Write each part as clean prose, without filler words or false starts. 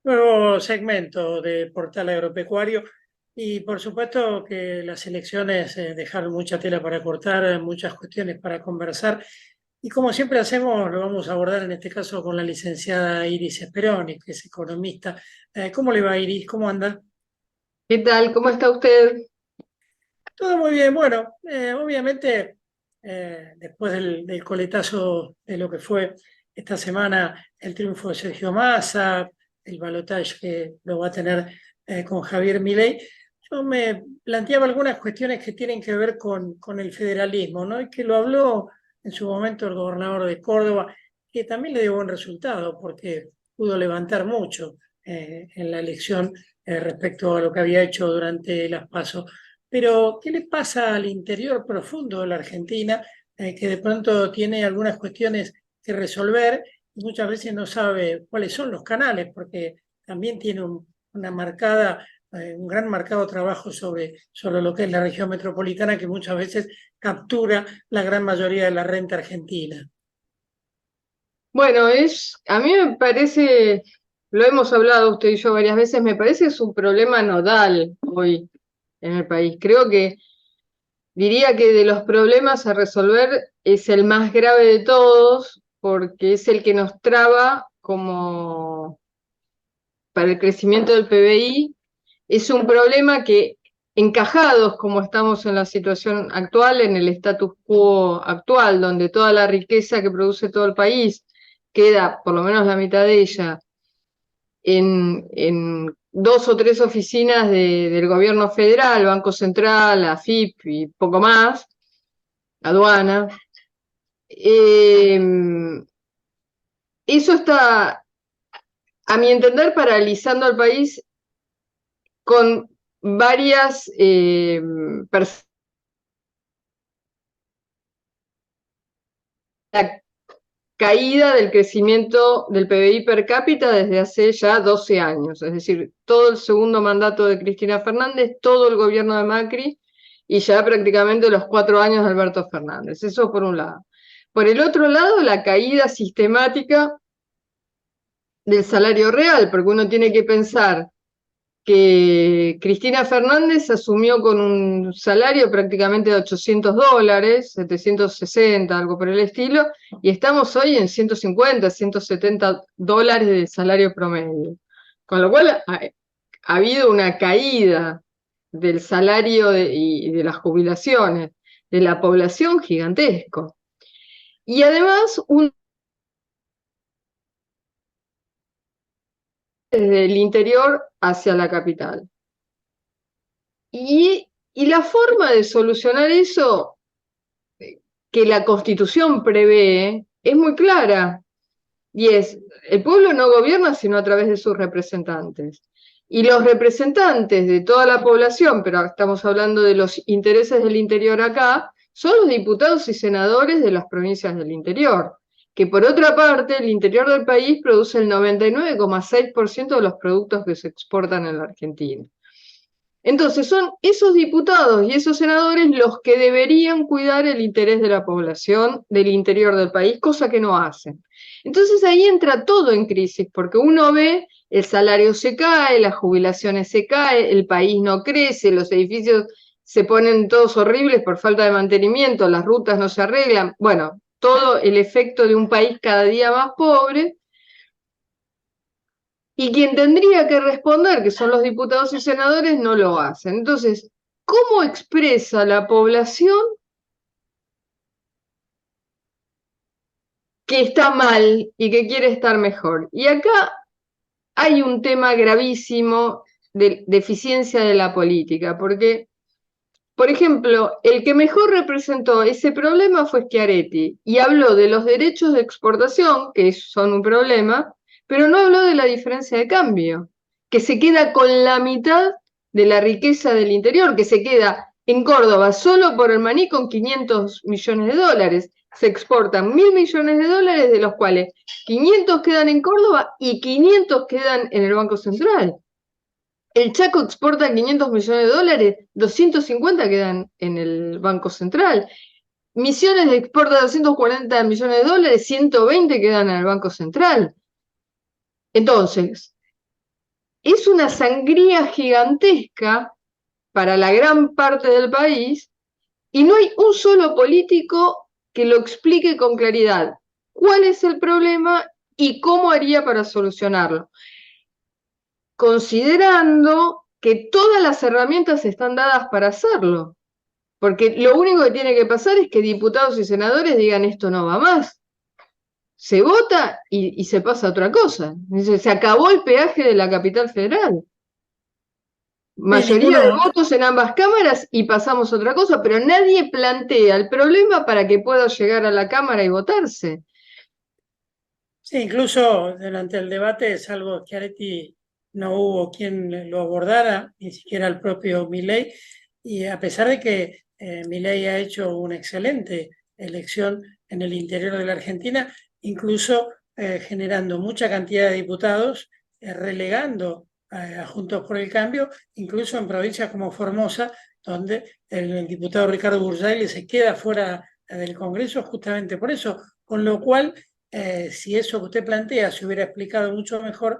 Nuevo segmento de Portal Agropecuario y por supuesto que las elecciones dejaron mucha tela para cortar, muchas cuestiones para conversar y como siempre hacemos lo vamos a abordar en este caso con la licenciada Iris Speroni, que es economista. ¿Cómo le va, Iris? ¿Cómo anda? ¿Qué tal? ¿Cómo está usted? Todo muy bien. Bueno, obviamente después del coletazo de lo que fue esta semana el triunfo de Sergio Massa, el balotaje que lo va a tener con Javier Milei, yo me planteaba algunas cuestiones que tienen que ver con el federalismo, ¿no? Y que lo habló en su momento el gobernador de Córdoba, que también le dio buen resultado porque pudo levantar mucho en la elección respecto a lo que había hecho durante las PASO. Pero, ¿qué le pasa al interior profundo de la Argentina, que de pronto tiene algunas cuestiones que resolver y muchas veces no sabe cuáles son los canales, porque también tiene una marcada, un gran marcado trabajo sobre lo que es la región metropolitana, que muchas veces captura la gran mayoría de la renta argentina? Bueno, a mí me parece, lo hemos hablado usted y yo varias veces, me parece que es un problema nodal hoy en el país. Creo que diría que de los problemas a resolver es el más grave de todos, porque es el que nos traba como para el crecimiento del PBI. Es un problema que, encajados como estamos en la situación actual, en el status quo actual, donde toda la riqueza que produce todo el país queda, por lo menos la mitad de ella, en dos o tres oficinas del gobierno federal, Banco Central, AFIP y poco más, aduana. Eh, Eso está, a mi entender, paralizando al país con varias la caída del crecimiento del PBI per cápita desde hace ya 12 años, es decir, todo el segundo mandato de Cristina Fernández, todo el gobierno de Macri y ya prácticamente los 4 años de Alberto Fernández. Eso por un lado. Por el otro lado, la caída sistemática del salario real, porque uno tiene que pensar que Cristina Fernández asumió con un salario prácticamente de $800, 760, algo por el estilo, y estamos hoy en 150, $170 de salario promedio. Con lo cual ha habido una caída del salario y de las jubilaciones de la población gigantesco. Y además, desde el interior hacia la capital. Y la forma de solucionar eso que la Constitución prevé es muy clara, y es, el pueblo no gobierna sino a través de sus representantes. Y los representantes de toda la población, pero estamos hablando de los intereses del interior acá, son los diputados y senadores de las provincias del interior, que por otra parte el interior del país produce el 99,6% de los productos que se exportan en la Argentina. Entonces son esos diputados y esos senadores los que deberían cuidar el interés de la población del interior del país, cosa que no hacen. Entonces ahí entra todo en crisis, porque uno ve el salario se cae, las jubilaciones se caen, el país no crece, los edificios se ponen todos horribles por falta de mantenimiento, las rutas no se arreglan, bueno, todo el efecto de un país cada día más pobre. Y quien tendría que responder, que son los diputados y senadores, no lo hacen. Entonces, ¿cómo expresa la población que está mal y que quiere estar mejor? Y acá hay un tema gravísimo de deficiencia de la política, porque, por ejemplo, el que mejor representó ese problema fue Schiaretti y habló de los derechos de exportación, que son un problema, pero no habló de la diferencia de cambio, que se queda con la mitad de la riqueza del interior, que se queda en Córdoba solo por el maní con 500 millones de dólares. Se exportan 1.000 millones de dólares, de los cuales 500 quedan en Córdoba y 500 quedan en el Banco Central. El Chaco exporta 500 millones de dólares, 250 quedan en el Banco Central. Misiones exporta 240 millones de dólares, 120 quedan en el Banco Central. Entonces, es una sangría gigantesca para la gran parte del país y no hay un solo político que lo explique con claridad cuál es el problema y cómo haría para solucionarlo, considerando que todas las herramientas están dadas para hacerlo. Porque lo único que tiene que pasar es que diputados y senadores digan esto no va más. Se vota y se pasa a otra cosa. Se acabó el peaje de la capital federal. Sí, Mayoría de ninguno, votos en ambas cámaras y pasamos a otra cosa, pero nadie plantea el problema para que pueda llegar a la Cámara y votarse. sí, incluso durante el debate, salvo Schiaretti, no hubo quien lo abordara, ni siquiera el propio Milei, y a pesar de que Milei ha hecho una excelente elección en el interior de la Argentina, incluso generando mucha cantidad de diputados, relegando a Juntos por el Cambio, incluso en provincias como Formosa, donde el diputado Ricardo Bursaile se queda fuera del Congreso justamente por eso, con lo cual si eso que usted plantea se hubiera explicado mucho mejor,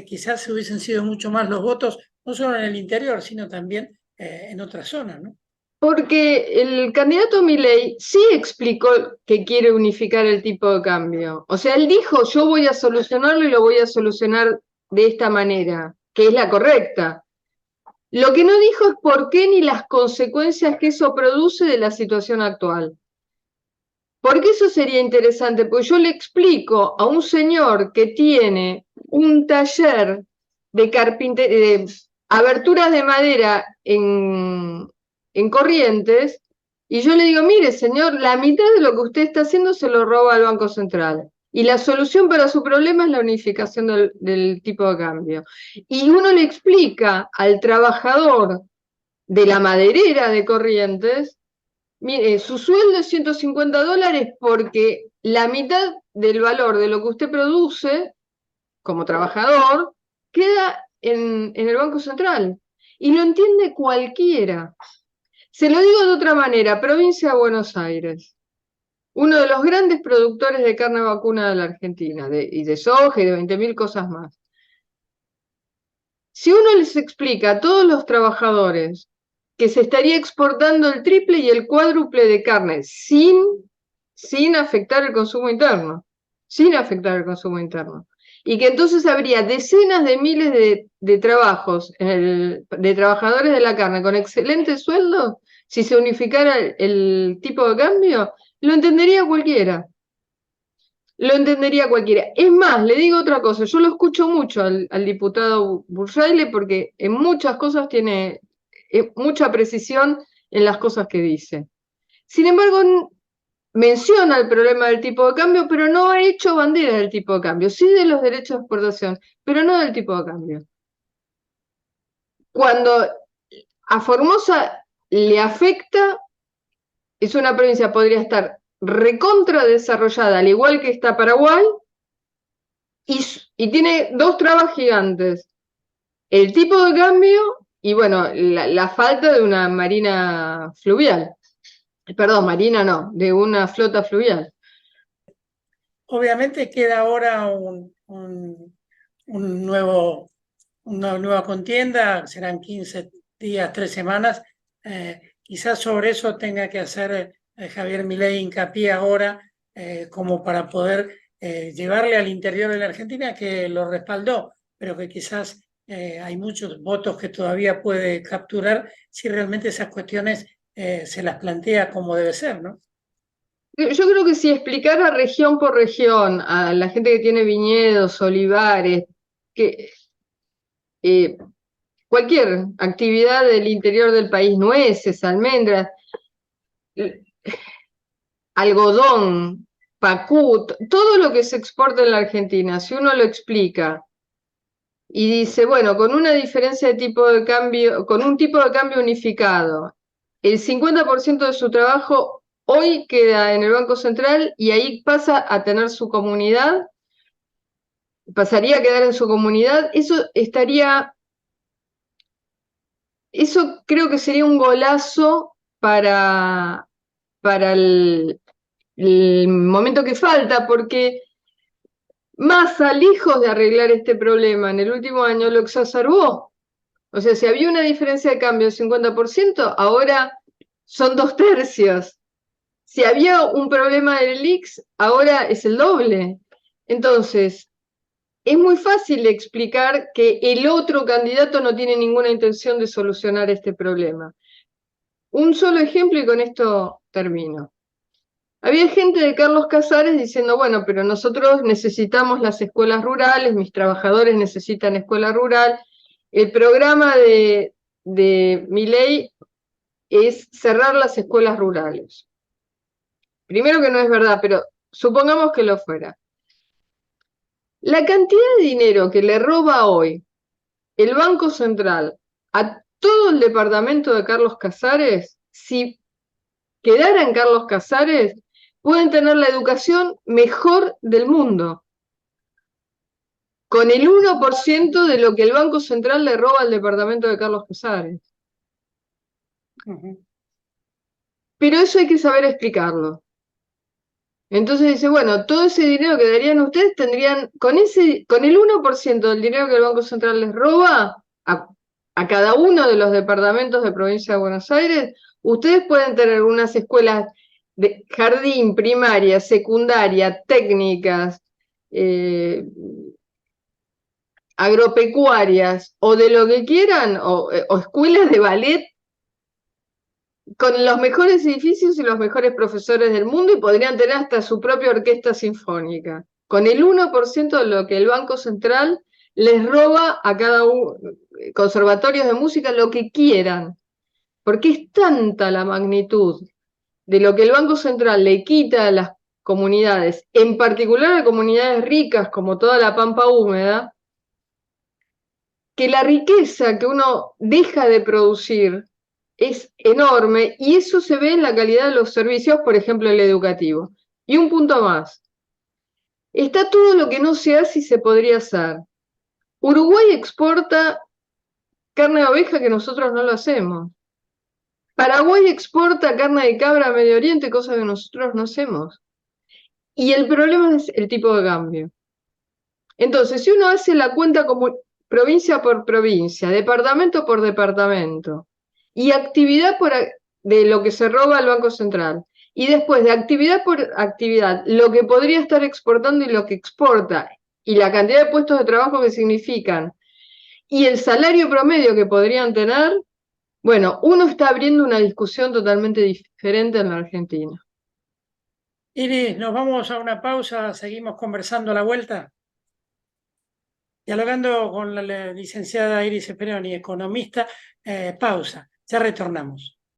quizás se hubiesen sido mucho más los votos, no solo en el interior, sino también en otras zonas, ¿no? Porque el candidato Milei sí explicó que quiere unificar el tipo de cambio. O sea, él dijo, yo voy a solucionarlo y lo voy a solucionar de esta manera, que es la correcta. Lo que no dijo es por qué ni las consecuencias que eso produce de la situación actual. Porque eso sería interesante, porque yo le explico a un señor que tiene un taller de carpintería, de aberturas de madera en Corrientes, y yo le digo, mire señor, la mitad de lo que usted está haciendo se lo roba al Banco Central. Y la solución para su problema es la unificación del tipo de cambio. Y uno le explica al trabajador de la maderera de Corrientes, mire, su sueldo es $150 porque la mitad del valor de lo que usted produce como trabajador queda en el Banco Central. Y lo entiende cualquiera. Se lo digo de otra manera, provincia de Buenos Aires, uno de los grandes productores de carne vacuna de la Argentina, y de soja y de 20.000 cosas más. Si uno les explica a todos los trabajadores que se estaría exportando el triple y el cuádruple de carne sin afectar el consumo interno, sin afectar el consumo interno, y que entonces habría decenas de miles de trabajos de trabajadores de la carne con excelente sueldo, si se unificara el tipo de cambio, lo entendería cualquiera. Lo entendería cualquiera. Es más, le digo otra cosa, yo lo escucho mucho al diputado Bursaile porque en muchas cosas tiene mucha precisión en las cosas que dice. Sin embargo, menciona el problema del tipo de cambio, pero no ha hecho bandera del tipo de cambio, sí de los derechos de exportación, pero no del tipo de cambio. Cuando a Formosa le afecta, es una provincia que podría estar recontra desarrollada, al igual que está Paraguay, y tiene dos trabas gigantes. El tipo de cambio y, bueno, la falta de una marina fluvial. Perdón, marina no, de una flota fluvial. Obviamente queda ahora un nuevo, una nueva contienda, serán 15 días, 3 semanas. Quizás sobre eso tenga que hacer Javier Milei hincapié ahora, como para poder llevarle al interior de la Argentina que lo respaldó, pero que quizás hay muchos votos que todavía puede capturar si realmente esas cuestiones se las plantea como debe ser, ¿no? Yo creo que si explicara región por región a la gente que tiene viñedos, olivares, que eh, cualquier actividad del interior del país, nueces, almendras, algodón, pacú, todo lo que se exporta en la Argentina, si uno lo explica y dice, bueno, con una diferencia de tipo de cambio, con un tipo de cambio unificado, el 50% de su trabajo hoy queda en el Banco Central y ahí pasa a tener su comunidad, pasaría a quedar en su comunidad, eso creo que sería un golazo para el momento que falta, porque Massa, lejos de arreglar este problema en el último año, lo exacerbó. O sea, si había una diferencia de cambio del 50%, ahora son 2/3. Si había un problema del IX, ahora es el doble. Entonces, es muy fácil explicar que el otro candidato no tiene ninguna intención de solucionar este problema. Un solo ejemplo y con esto termino. Había gente de Carlos Casares diciendo, bueno, pero nosotros necesitamos las escuelas rurales, mis trabajadores necesitan escuela rural. El programa de Milei es cerrar las escuelas rurales. Primero que no es verdad, pero supongamos que lo fuera. La cantidad de dinero que le roba hoy el Banco Central a todo el departamento de Carlos Casares, si quedara en Carlos Casares, pueden tener la educación mejor del mundo, con el 1% de lo que el Banco Central le roba al departamento de Carlos Casares. Pero eso hay que saber explicarlo. Entonces dice, bueno, todo ese dinero que darían ustedes tendrían, con el 1% del dinero que el Banco Central les roba a cada uno de los departamentos de provincia de Buenos Aires, ustedes pueden tener unas escuelas de jardín, primaria, secundaria, técnicas, agropecuarias o de lo que quieran, o escuelas de ballet con los mejores edificios y los mejores profesores del mundo y podrían tener hasta su propia orquesta sinfónica, con el 1% de lo que el Banco Central les roba a cada uno, conservatorios de música, lo que quieran, porque es tanta la magnitud de lo que el Banco Central le quita a las comunidades, en particular a comunidades ricas como toda la Pampa Húmeda, que la riqueza que uno deja de producir es enorme y eso se ve en la calidad de los servicios, por ejemplo, el educativo. Y un punto más. Está todo lo que no se hace y se podría hacer. Uruguay exporta carne de oveja que nosotros no lo hacemos. Paraguay exporta carne de cabra a Medio Oriente, cosa que nosotros no hacemos. Y el problema es el tipo de cambio. Entonces, si uno hace la cuenta como provincia por provincia, departamento por departamento, y actividad de lo que se roba al Banco Central, y después de actividad por actividad, lo que podría estar exportando y lo que exporta, y la cantidad de puestos de trabajo que significan, y el salario promedio que podrían tener, bueno, uno está abriendo una discusión totalmente diferente en la Argentina. Iris, nos vamos a una pausa, seguimos conversando a la vuelta. Dialogando con la licenciada Iris Speroni, economista, pausa, ya retornamos.